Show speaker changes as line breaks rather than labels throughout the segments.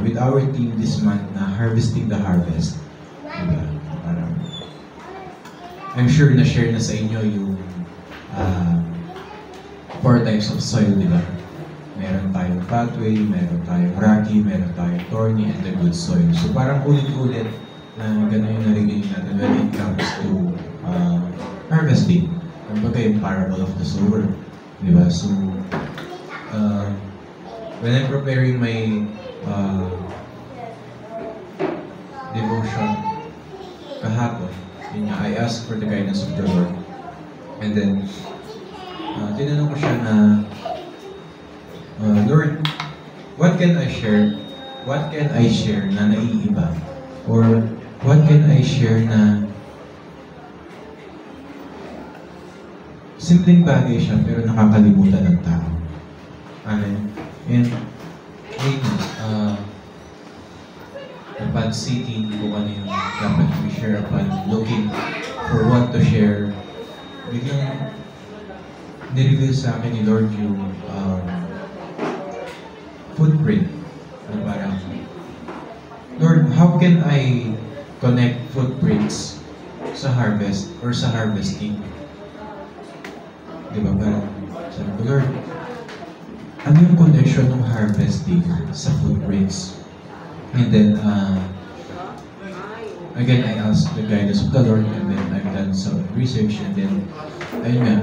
with our team this month na Harvesting the Harvest. Diba? Parang, I'm sure na-share na sa inyo yung 4 types of soil, diba? Meron tayong pathway, meron tayong rocky, meron tayong thorny, and the good soil. So parang ulit-ulit na gano'n yung narinig natin when it comes to harvesting. Kumbaga yung parable of the sower. Diba? So, when I'm preparing my devotion kahapon, I asked for the guidance of the Lord. And then, tinanong ko siya na, Lord, what can I share? What can I share na naiiba? Or what can I share na simpleng bagay siya pero nakakalimutan ng tao? Amen. And upon seeking kung ano yung dapat i-share, upon looking for what to share, biglang nireveal sa akin ni Lord yung footprint. Na parang, Lord, how can I connect footprints sa harvest or sa harvesting? Diba? Parang, sabi ko, Lord, ano yung connection ng harvesting sa footprints? And then, again, I asked the guidance of the Lord, and then I've done some research, and then, ayun nga,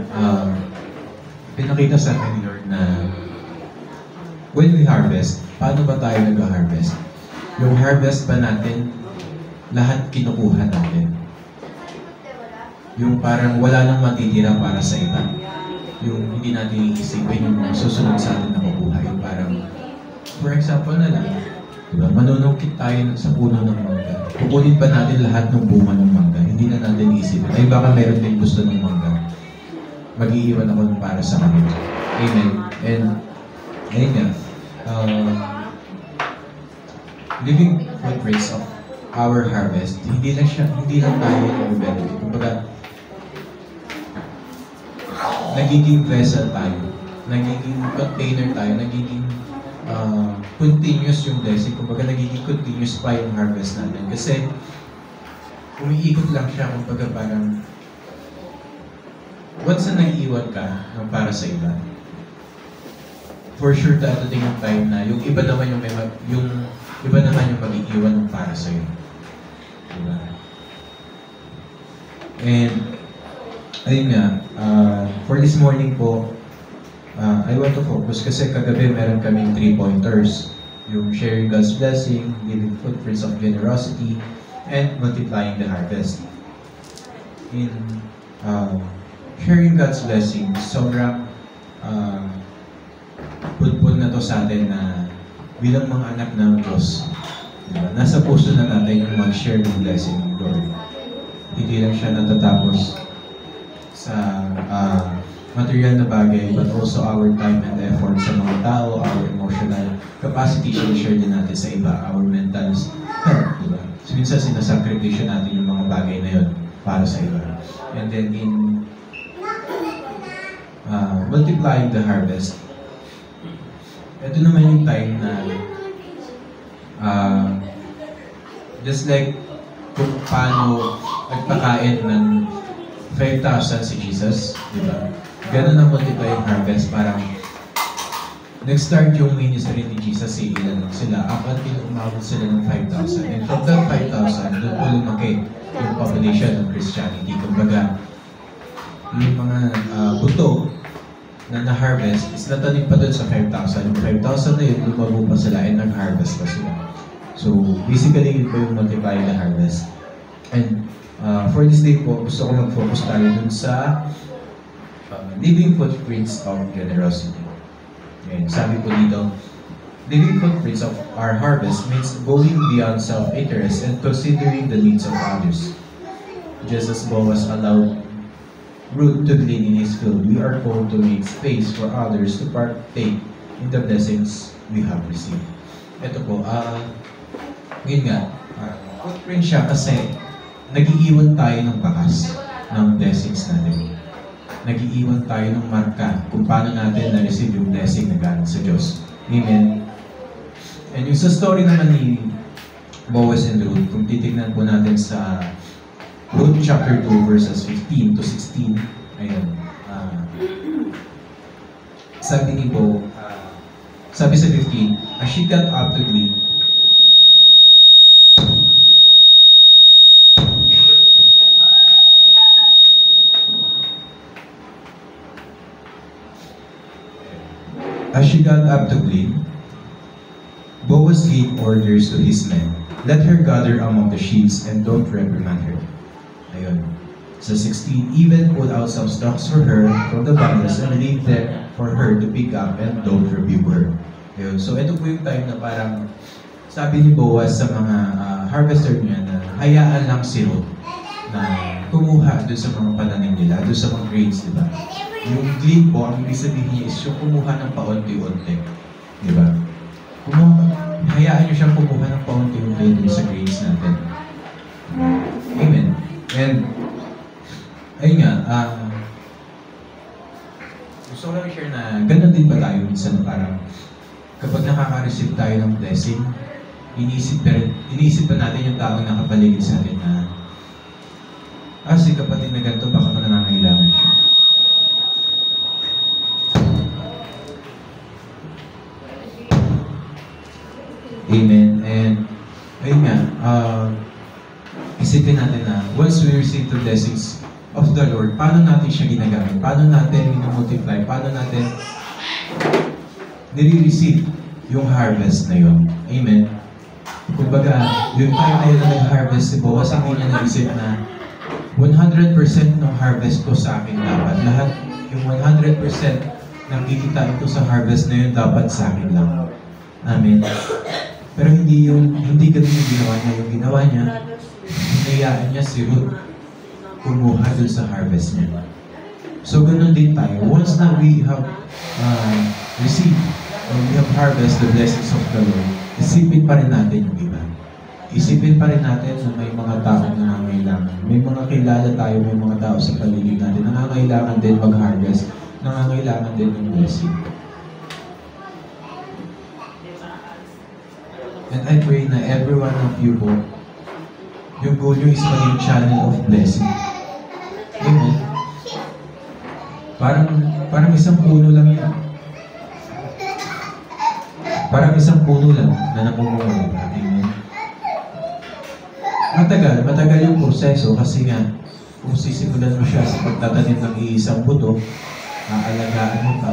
pinakita sa akin ni Lord na when we harvest, paano ba tayo nag-harvest? Yung harvest ba natin, lahat kinukuha natin. Yung parang wala nang matitira para sa iba. Yung hindi natin iisipin yung susunod sa atin na kukuha. Yung parang, for example na lang, diba, manunungkit tayo sa puno ng mangga. Kukunin pa natin lahat ng bunga ng mangga. Hindi na natin iisipin. Ay baka meron din gusto ng mangga. Mag-iiwan ako ng para sa kanila. Amen. And, ayun nga, living footprints of our harvest, hindi lang tayo nag-benefit. Kumbaga, nagiging vessel tayo, nagiging container tayo, nagiging continuous yung blessing. Kumbaga, nagiging continuous pa yung harvest natin. Kasi, umiikot lang siya, kumbaga parang, once na nag-iwan ka ng para sa iba, for sure dadating yung time na yung iba naman yung mag-iiwan ng para sa iyo. Diba? And ayun nga, for this morning po, I want to focus kasi kagabi meron kaming 3 pointers. Yung sharing God's blessing, living footprints of generosity, and multiplying the harvest. In sharing God's blessing, sobrang pulpul na to sa atin na bilang mga anak ng Diyos, diba? Nasa puso na natin yung mag-share ng blessing ng Lord. Hindi lang siya natatapos sa material na bagay, but also our time and effort sa mga tao, our emotional capacity, share din natin sa iba, our mental health, diba? So, minsan sinasakripisyo natin yung mga bagay na yun para sa iba. And then in multiplying the harvest, ito naman yung time na just like kung paano nagpakain ng 5,000 si Jesus, di ba? Ganun ang multiply yung harvest. Parang nag-start yung ministry ni Jesus, ilan lang sila, up until umabot sila ng 5,000. And from that 5,000, doon po lumaki yung population ng Christianity. Kumbaga, yung mga buto na na-harvest is natanim pa doon sa 5,000. Yung 5,000 na yun, lumago pa sila and nag-harvest pa sila. So, basically, yun po yung multiply the harvest. And for this day po, gusto ko mag-focus tayo dun sa living footprints of generosity. Ngayon, sabi po dito, living footprints of our harvest means going beyond self-interest and considering the needs of others. Just as Boaz allowed Ruth to glean in his field, we are called to make space for others to partake in the blessings we have received. Ito po, yun nga, footprint siya kasi nag-iiwan tayo ng bakas ng blessings natin. Nag-iiwan tayo ng marka kung paano natin na-receive yung blessing na galing sa Diyos. Amen. And yung sa story naman ni Boaz and Ruth, kung titignan po natin sa Ruth chapter 2 verses 15 to 16, ayun, sabi ni Bo, sabi sa 15, as she got up to glean, Boaz gave orders to his men, let her gather among the sheaves and don't reprimand her. Ayun. Sa 16, even pull out some stalks for her from the bundles and leave them for her to pick up and don't rebuke her. Ayun. So ito po yung time na parang sabi ni Boaz sa mga harvester niya na hayaan lang si Ruth na kumuha doon sa mga pananim nila, doon sa mga grains, di ba? Yung glean po, ang ibig sabihin niya is yung kumuha ng paunti-unti. Di ba? Hayaan niyo siyang kumuha ng paunti-unti doon sa grains natin. Amen. And, ayun nga, gusto ko lang i-share na ganun din ba tayo minsan parang kapag nakaka-receive tayo ng blessing, inisip pa natin yung taong nakapaligid sa atin na si kapatid na ganito, baka pa nangangailangan siya. Amen. And, ayun nga, isipin natin na once we receive the blessings of the Lord, paano natin siya ginagamit? Paano natin minumultiply? Paano natin nire-receive yung harvest na yun? Amen. Kumbaga, yung time na yun na nag-harvest si Boaz, ang niya naisip na 100% ng harvest ko sa akin dapat. Lahat, yung 100% ng kikitain ko sa harvest na yun dapat sa akin lang. Amen. Pero hindi ganun yung ginawa niya. Yung ginawa niya, hinayaan niya si Ruth kumuha dun sa harvest niya. So, ganun din tayo. Once na we have received or we have harvest the blessings of the Lord, isipin pa rin natin yung iba. Isipin pa rin natin na may mga tao na nangangailangan. May mga kilala tayo, may mga tao sa paligid natin na nangangailangan din mag-harvest, nangangailangan din ng blessing. And I pray na every one of you po, yung goal nyo is maging channel of blessing. Amen. Parang isang puno lang yan. Parang isang puno lang na namumunga. Amen. Matagal yung proseso kasi nga, kung sisimulan mo siya sa pagtatanim ng iisang buto, aalagaan mo pa.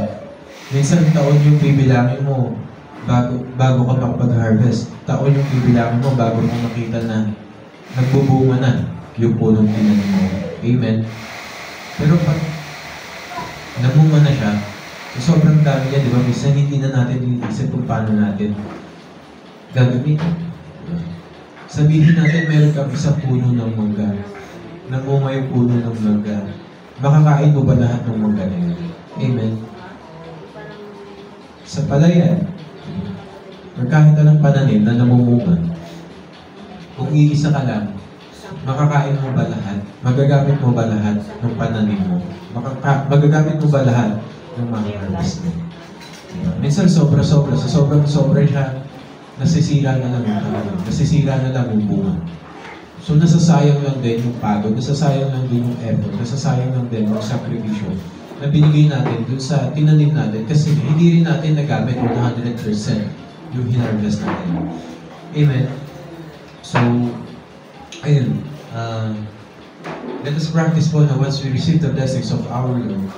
Minsan taon yung bibilangin mo bago ka makapag-harvest. Taon yung bibilangin mo bago mo makita na nagbubunga na yung punong tinanim mo. Amen. Pero pag namunga na siya, so sobrang dami niya, di ba? Minsan hindi na natin inisip kung paano natin gagamitin. Sabihin natin meron kang isang puno ng mangga. Namunga yung puno ng mangga. Makakain mo ba lahat ng mangga na yun? Amen. Sa palayan, or kahit anong pananim na namumunga, kung iisa ka lang, makakain mo ba lahat? Magagamit mo ba lahat ng pananim mo? Magagamit mo ba lahat ng mga harvest mo? Minsan sobra-sobra. Sa sobrang-sobra siya, nasisira na lang yung talaga. Nasisira na lang yung bunga. So nasasayang lang din yung pagod, nasasayang lang din yung effort, nasasayang lang din yung sakripisyo na binigay natin dun sa tinanim natin kasi hindi rin natin nagamit 100% yung hinarvest natin. Amen. So, ayun. Let us practice po na once we receive the blessings of our Lord,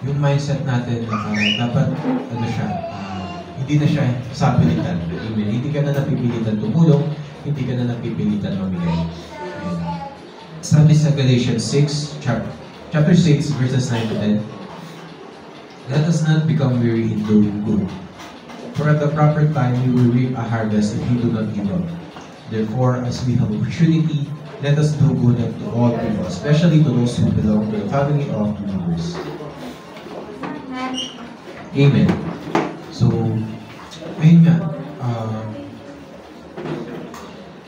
yung mindset natin na dapat, hindi na siya sapilitan. Amen. Hindi ka na napipilitan tumulong, hindi ka na napipilitan mamigay. Amen. Sabi sa Galatians 6, chapter 6, verses 9 to 10, let us not become weary in doing good. For at the proper time, we will reap a harvest if we do not give up. Therefore, as we have opportunity, let us do good to all people, especially to those who belong to the family of believers. Amen. So, ayun nga,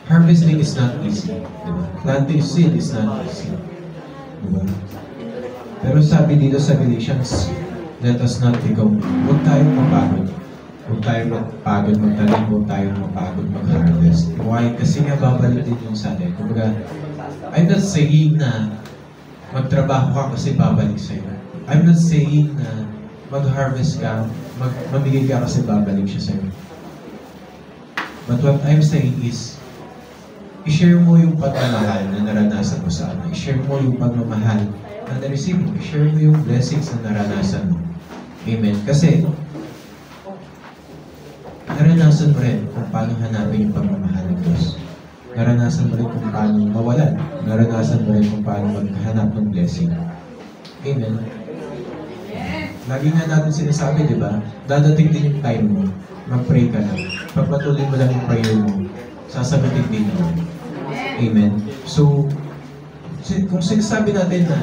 harvesting is not easy. Diba? Planting seed is not easy. Diba? Pero sabi dito sa Galatians, let us not become, huwag tayong mapagod. Huwag tayong magpagod magtanim, huwag tayong mapagod mag-harvest. Why? Kasi nga babalik din yung sa atin. Kumbaga, I'm not saying na magtrabaho ka kasi babalik sa'yo. I'm not saying na mag-harvest ka, mamigay ka kasi babalik siya sa'yo. But what I'm saying is, i-share mo yung pagmamahal na naranasan mo sa amin. I-share mo yung pagmamahal na na-receive mo. I-share mo yung blessings na naranasan mo. Amen. Kasi, naranasan mo rin kung paano hanapin yung pagmamahal ng Diyos. Naranasan mo rin kung paano mawalan. Naranasan mo rin kung paano maghanap ng blessing. Amen. Lagi nga natin sinasabi, di ba? Dadating din yung time mo. Mag-pray ka lang. Pagpatuloy mo lang yung prayer mo, sasagutin din mo. Amen. So, kung sinasabi natin na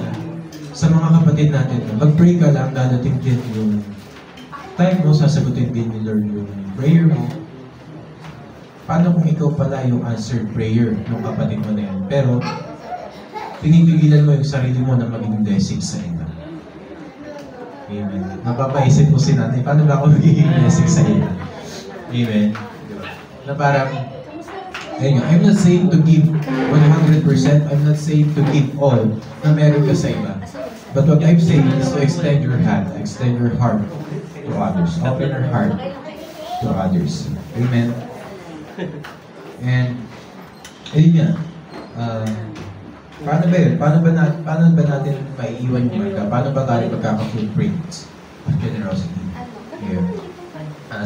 sa mga kapatid natin, mag-pray ka lang, dadating din yung time mo, sasagutin din ni Lord yung prayer mo. Paano kung ikaw pala yung answered prayer ng kapatid mo na yan? Pero, pinipigilan mo yung sarili mo na maging blessing sa iba. Amen. Napapaisip mo si nanay, paano ba ako magiging blessing sa iba? Amen. Na parang, ayun nga, I'm not saying to give 100%, I'm not saying to give all na meron ka sa iba. But what I'm saying is to extend your hand, extend your heart to others. Open your heart to others. Amen. And, ayun nga, paano ba yun? Paano ba natin maiiwan yung marka? Paano ba tayo magkaka-footprints of generosity? Yeah.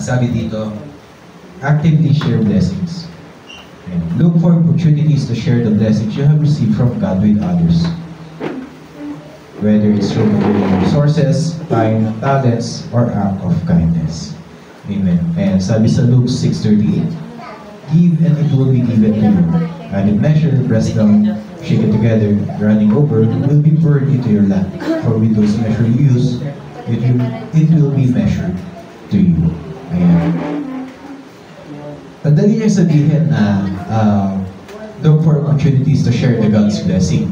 Sabi dito, actively share blessings. And look for opportunities to share the blessings you have received from God with others. Whether it's through material resources, time, talents, or act of kindness. Amen. And sabi sa Luke 6:38, give and it will be given to you. Added measure, pressed down, shake it together, running over, will be poured into your lap. For with those measure you use, it will be measured to you. Ayan. Madali niya sabihin na look for opportunities to share the God's blessing.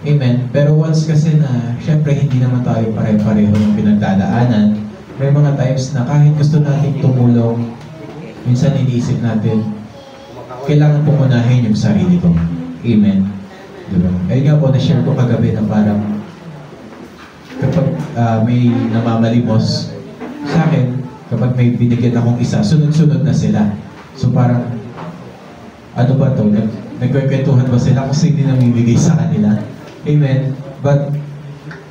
Amen. Pero once kasi na, syempre hindi naman tayo pare-pareho ng pinagdadaanan, may mga times na kahit gusto natin tumulong, minsan iniisip natin, kailangan pumunahin yung sarili ko. Amen. Diba? Ayun nga po, na-share ko kagabi na parang kapag may namamalimos sa akin, kapag may binigyan akong isa, sunod-sunod na sila. So parang, ano ba to? Nagkwentuhan ba sila kasi hindi namimigay sa kanila? Amen. But,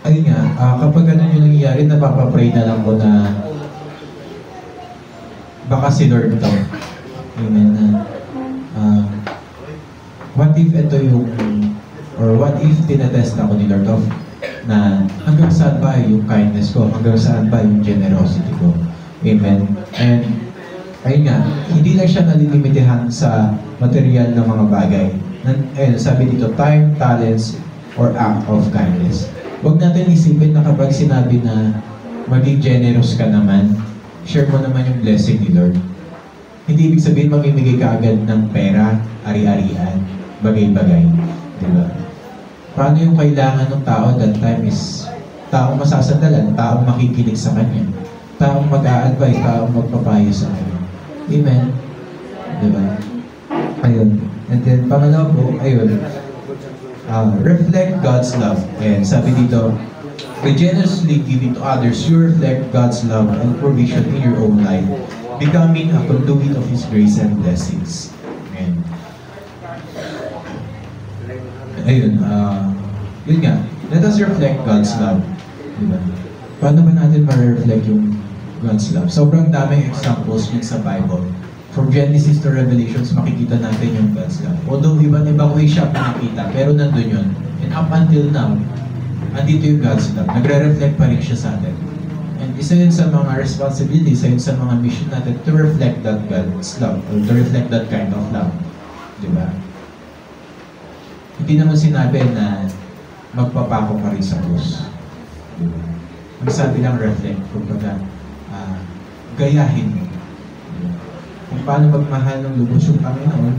ayun nga, kapag ganun yung nangyayari, napapapray na lang ko na baka si Lord to. Amen. What if ito yung, or what if tinatest ako ni Lord of na hanggang saan ba yung kindness ko, hanggang saan ba yung generosity ko. Amen. And, ayun nga, hindi lang siya nalilimitahan sa material ng mga bagay. Sabi dito, time, talents, or act of kindness. Huwag natin isipin na kapag sinabi na maging generous ka naman, share mo naman yung blessing ni Lord. Hindi ibig sabihin mamimigay ka agad ng pera, ari-arian, bagay-bagay. Diba? Paano yung kailangan ng tao that time is taong masasandalan, taong makikinig sa kanya, taong mag-a-advise, taong magpapayo sa kanya. Amen. Diba? Ayun. And then, pangalawa po, ayun, reflect God's love. And sabi dito, by generously giving to others, you reflect God's love and provision in your own life, becoming a conduit of His grace and blessings. Amen. Ayun, yun nga, let us reflect God's love. Diba? Paano ba natin ma-reflect yung God's love? Sobrang daming examples yun sa Bible. From Genesis to Revelations, makikita natin yung God's love. Although iba-ibang way siya pinakita, pero nandun yun. And up until now, andito yung God's love. Nagre-reflect pa rin siya sa atin. And isa yun sa mga responsibilities, isa yun sa mga mission natin to reflect that God's love, or to reflect that kind of love. Diba? Hindi naman sinabi na magpapako ka rin sa krus. Diba? Ang sabi lang reflect, kumbaga, gayahin mo. Diba? Kung paano magmahal ng lubos yung Panginoon,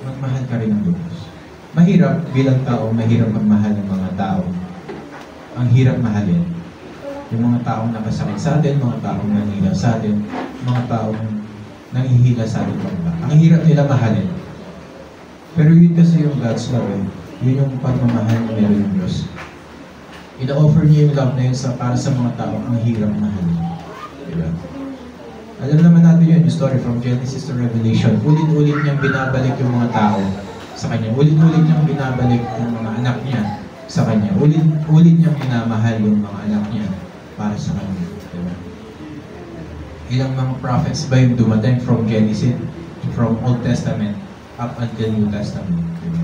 magmahal ka rin ng lubos. Mahirap bilang tao, mahirap magmahal ng mga tao. Ang hirap mahalin. Yung mga taong nakasakit sa atin, mga taong nangilaw sa atin, mga taong nanghihila sa ating bangka. Ang hirap nila mahalin. Pero yun kasi yung God's love eh. Yun yung pagmamahal na meron yung Diyos. Ina-offer niya yung love na yun para sa mga taong ang hirap mahalin. Diba? Alam naman natin yun, yung story from Genesis to Revelation. Ulit-ulit niyang binabalik yung mga tao sa Kanya. Ulit-ulit niyang binabalik yung mga anak niya sa Kanya. Ulit niyang minamahal yung mga anak niya para sa Kanya. Diba? Ilang mga prophets ba yung dumating from Genesis, from Old Testament, up until New Testament. Diba?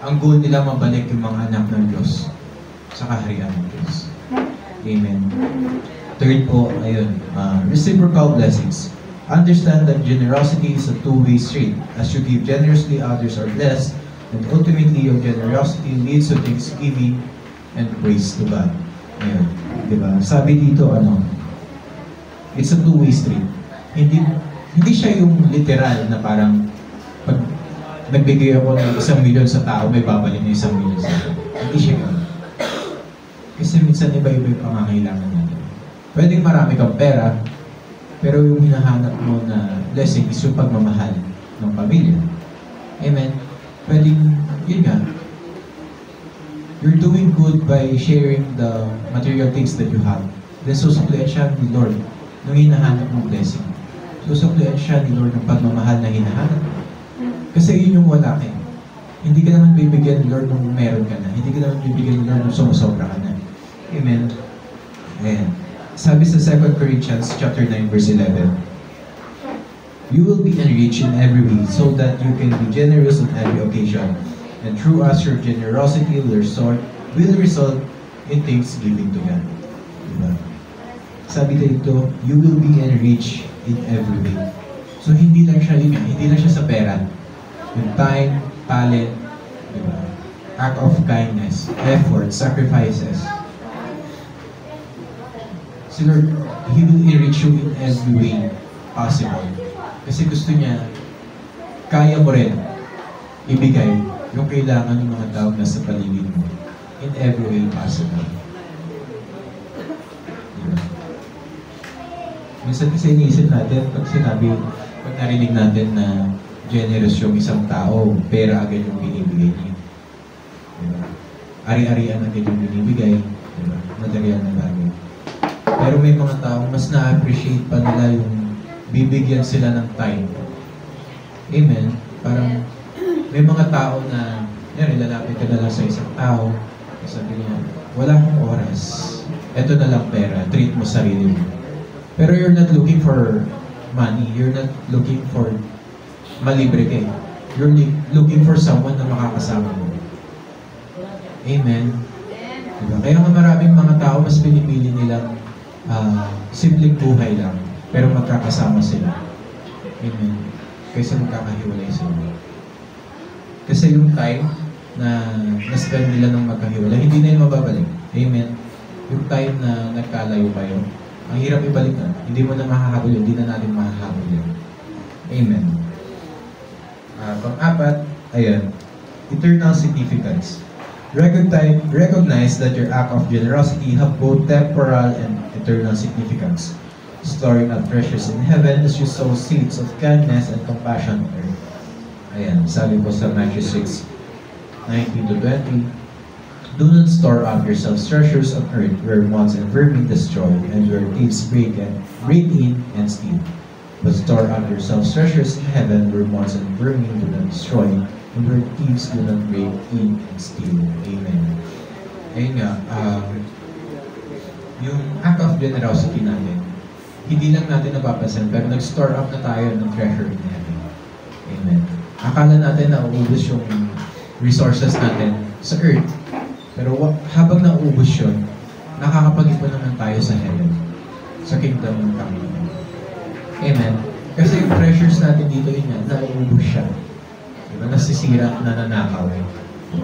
Ang goal nila mabalik yung mga anak ng Diyos sa kaharian ng Diyos. Amen. Third po, ayun, reciprocal blessings. Understand that generosity is a two-way street. As you give generously, others are blessed, and ultimately your generosity leads to thanksgiving and praise to God. Ayun, diba? Sabi dito, it's a two-way street. Hindi siya yung literal na parang pag nagbigay ako ng 1 million sa tao, may babalik na 1 million sa tao. Hindi siya yun. Kasi minsan iba-iba yung pangangailangan natin. Pwedeng marami kang pera, pero yung hinahanap mo na blessing is yung pagmamahal ng pamilya. Amen? Pwedeng, yun nga, you're doing good by sharing the material things that you have. Then susuklian siya ni Lord nung hinahanap mong blessing. Susuklian siya ni Lord ng pagmamahal na hinahanap. Kasi yun yung wala ka. Hindi ka naman bibigyan ni Lord nung meron ka na. Hindi ka naman bibigyan ni Lord nung sumusobra ka na. Amen? Ayan. Sabi sa 2 Corinthians chapter 9 verse 11, you will be enriched in every way so that you can be generous on every occasion. And through us, your generosity will result in thanksgiving to God. Diba? Sabi dito, you will be enriched in every way. So hindi lang siya sa pera. Yung time, talent, diba? Act of kindness, effort, sacrifices. Si Lord, He will enrich you in every way possible. Kasi gusto niya, kaya mo rin ibigay yung kailangan ng mga tao na sa paligid mo in every way possible. Diba? Minsan kasi iniisip natin, pag narinig natin na generous yung isang tao, pera agad yung binibigay niya. Diba? Ari-arian agad yung binibigay. Diba? Material na bagay. Pero may mga tao mas na-appreciate pa nila yung bibigyan sila ng time. Amen? Parang may mga tao na ilalapit ka na lang sa isang tao, sabi niya, wala akong oras. Eto na lang pera, treat mo sarili mo. Pero you're not looking for money. You're not looking for malibre ka. You're looking for someone na makakasama mo. Amen? Diba? Kaya nga maraming mga tao mas pinipili nilang simpleng buhay lang, pero magkakasama sila. Amen. Kaysa magkakahiwalay sila. Kasi yung time na na-spend nila ng magkahiwalay, hindi na yun mababalik. Amen. Yung time na nagkalayo kayo, ang hirap ibalik na. Hindi mo na mahahabol yun, hindi na natin mahahabol yun. Amen. Pang-apat, ayan, eternal significance. Recognize that your act of generosity have both temporal and eternal significance, storing up treasures in heaven as you sow seeds of kindness and compassion on earth. Ayan, sabi po sa Matthew 6:19-20, do not store up yourselves treasures on earth where moths and vermin destroy and where thieves break in and steal. But store up yourselves treasures in heaven where moths and vermin do not destroy and where thieves do not break in and steal. Amen. Ayun nga, yung act of generosity natin, hindi lang natin napapansin, pero nag-store up na tayo ng treasure in heaven. Amen. Akala natin na uubos yung resources natin sa earth, pero habang nauubos yun, nakakapag-ipon naman tayo sa heaven, sa kingdom ng Panginoon. Amen. Kasi yung treasures natin dito yun yan, nauubos siya. Diba? Nasisira, nananakaw.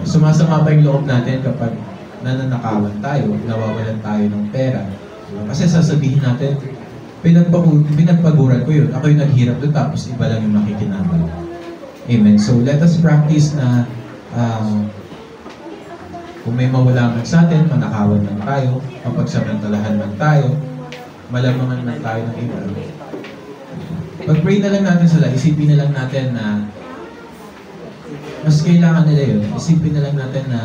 Sumasama pa yung loob natin kapag nananakawan tayo, nawawalan tayo ng pera. Diba? Kasi sasabihin natin, pinagpaguran ko yun, ako yung naghirap doon, tapos iba lang yung makikinabang. Amen. So let us practice na kung may mawala man sa atin, manakawan man tayo, mapagsamantalahan man tayo, malamangan lang tayo ng iba. Pag-pray na lang natin sila, isipin na lang natin na mas kailangan nila yun. Isipin na lang natin na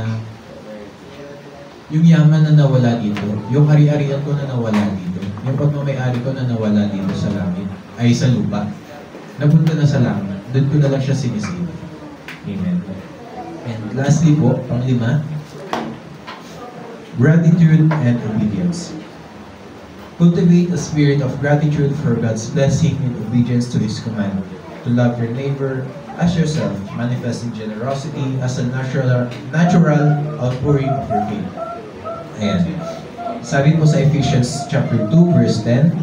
yung yaman na nawala dito, yung ari-arian ko na nawala dito, yung pagmamayari ko na nawala dito sa langit, ay sa lupa, napunta na sa langit. Doon ko na lang siya sinisip. Amen. And lastly po, pang-5, gratitude and obedience. Cultivate a spirit of gratitude for God's blessing and obedience to His command, to love your neighbor as yourself, manifesting generosity as a natural outpouring of your faith. Ayan. Sabi po sa Ephesians chapter 2, verse 10,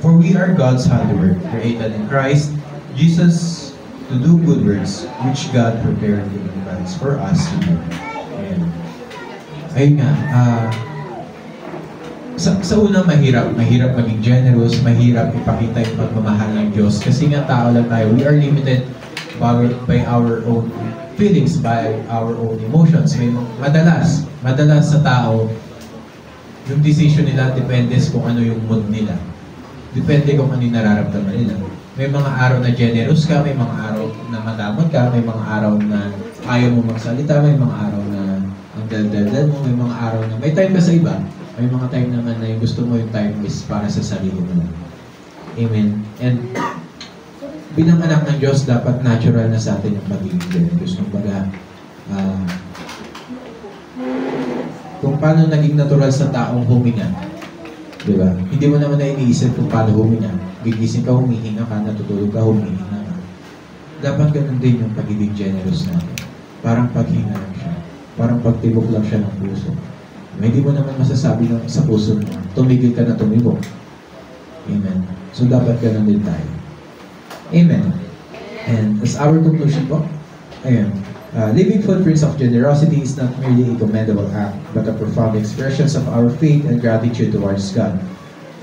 "For we are God's handiwork, created in Christ Jesus to do good works, which God prepared in advance for us to do." Ayan. Ayun nga, sa una mahirap maging generous, mahirap ipakita yung pagmamahal ng Diyos. Kasi nga tao lang tayo, we are limited by our own feelings, by our own emotions. May madalas sa tao, yung decision nila depende kung ano yung mood nila. Depende kung ano yung nararamdaman nila. May mga araw na generous ka, may mga araw na madamot ka, may mga araw na ayaw mo magsalita, may mga araw na ang dal-dal mo, may mga araw na may time ka sa iba. May mga time naman na yung gusto mo yung time is para sa sarili mo lang. Amen. And bilang anak ng Diyos, dapat natural na sa atin yung pagiging generous. Kumbaga, kung paano naging natural sa taong huminga. Diba? Hindi mo naman na iniisip kung paano huminga. Gigising ka, humihinga ka, natutulog ka, humihinga ka. Dapat ganun din yung pagiging generous natin. Parang paghinga lang siya. Parang pagtibok lang siya ng puso. Hindi mo naman masasabi sa puso mo, tumigil ka na tumibok. Amen. So dapat ganun din tayo. Amen. And as our conclusion po, ayan, living footprints of generosity is not merely a commendable act, but a profound expression of our faith and gratitude towards God.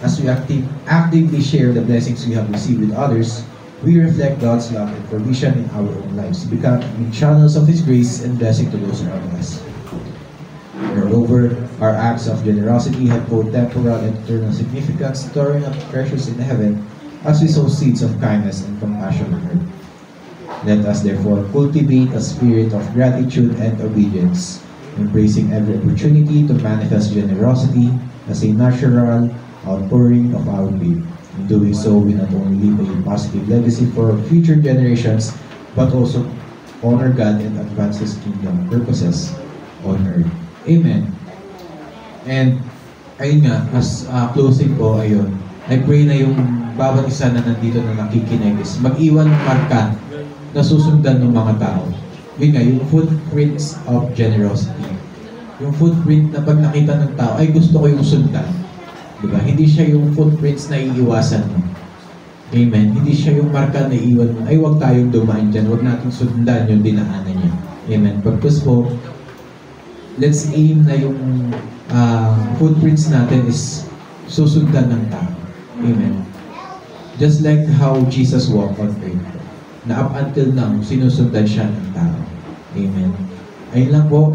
As we actively share the blessings we have received with others, we reflect God's love and provision in our own lives, becoming channels of His grace and blessing to those around us. Moreover, our acts of generosity have both temporal and eternal significance, storing up treasures in heaven as we sow seeds of kindness and compassion on earth. Let us therefore cultivate a spirit of gratitude and obedience, embracing every opportunity to manifest generosity as a natural outpouring of our faith. In doing so, we not only leave a positive legacy for future generations, but also honor God and advance His kingdom purposes on earth. Amen. And ayun nga, as closing po, ayun, I pray na yung bawat isa na nandito na nakikinig is mag-iwan ng marka na susundan ng mga tao. Yun nga, yung footprints of generosity. Yung footprint na pag nakita ng tao, ay gusto ko yung sundan. Diba? Hindi siya yung footprints na iiwasan mo. Amen. Hindi siya yung marka na iiwan mo. Ay, huwag tayong dumaan dyan. Huwag natin sundan yung dinaanan niya. Amen. Purpose po, let's aim na yung footprints natin is susundan ng tao. Amen. Just like how Jesus walked on earth. Na up until now, sinusundan siya ng tao. Amen. Ayun lang po.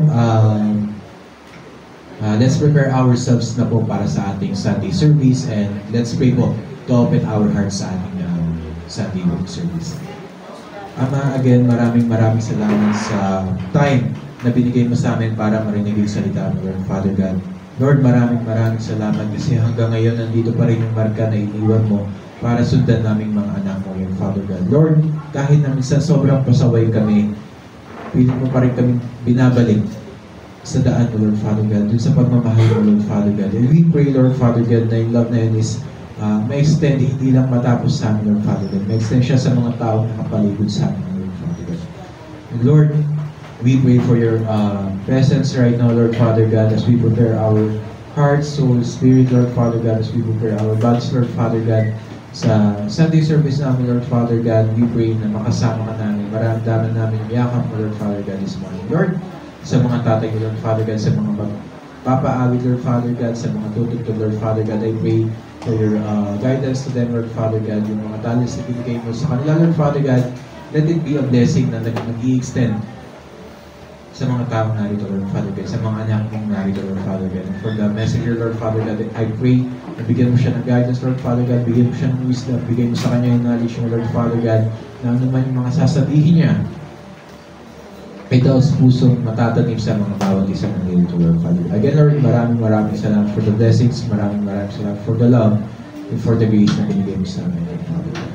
Let's prepare ourselves na po para sa ating Sunday service and let's pray po to open our hearts sa ating Sunday service. Ama, again, maraming salamat sa time na binigay mo sa amin para marinig yung salita mo, Lord Father God. Lord, maraming salamat kasi hanggang ngayon nandito pa rin yung marka na iniwan mo para sundan naming mga anak mo, yung Father God. Lord, kahit na minsan sobrang pasaway kami, pilit mo pa rin kami binabalik sa daan mo, Lord Father God, dun sa pagmamahal mo, Lord Father God. And we pray, Lord Father God, na yung love na yun is ma-extend, hindi lang matapos sa amin, Lord Father God. Ma-extend siya sa mga taong nakapaligid sa amin, Lord Father God. And Lord, we pray for your presence right now, Lord Father God, as we prepare our hearts, soul, spirit, Lord Father God, as we prepare our bodies, Lord Father God, sa Sunday service namin, Lord Father God, we pray na makasama ka namin. Maramdaman namin yakap mo, Lord Father God, this morning. Lord, sa mga tatay ko, Lord Father God, sa mga papaawit, Lord Father God, sa mga tutugtog, Lord Father God, I pray for your guidance to them, Lord Father God, yung mga talents na binigay mo sa kanila, Lord Father God, let it be a blessing na nag-i-extend sa mga taong narito, Lord Father God, sa mga anak mong narito, Lord Father God. And for the messenger, Lord Father God, I pray na bigyan mo siya ng guidance, Lord Father God, bigyan mo siya ng wisdom, bigyan mo sa kanya yung knowledge mo, Lord Father God, na ano man yung mga sasabihin niya, ay daos pusong matatanim sa mga bawat isang nandito, Lord Father. Again, Lord, maraming salamat for the blessings, maraming salamat for the love, and for the grace na binigay mo sa amin, Lord Father God.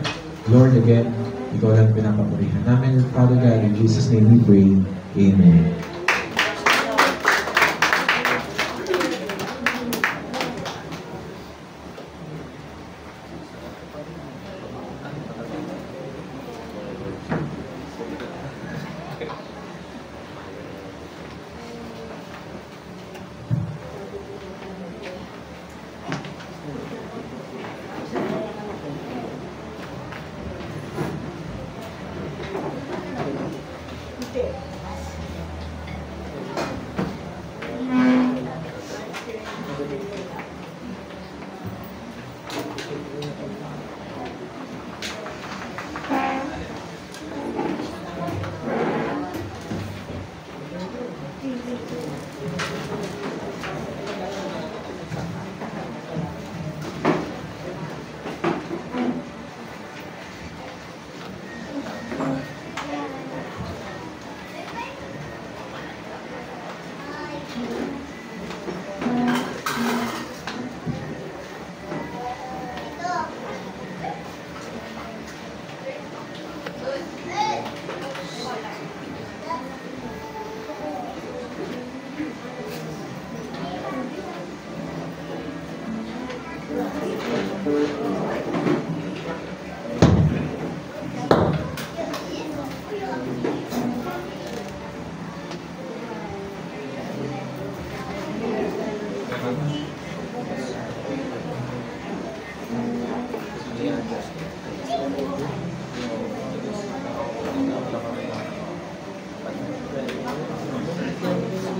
Lord, again, ikaw lang pinapapurihan namin, Lord Father God. In Jesus' name we pray. Amen.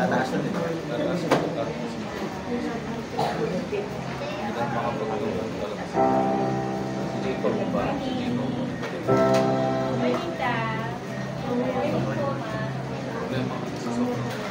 Tataas na din. Tataas na din. Hindi na makapagulong talaga. Si Jacob ba? Si Jacob.
Ay, tita. Ay, po, ma.
Problema kasi sa sobrang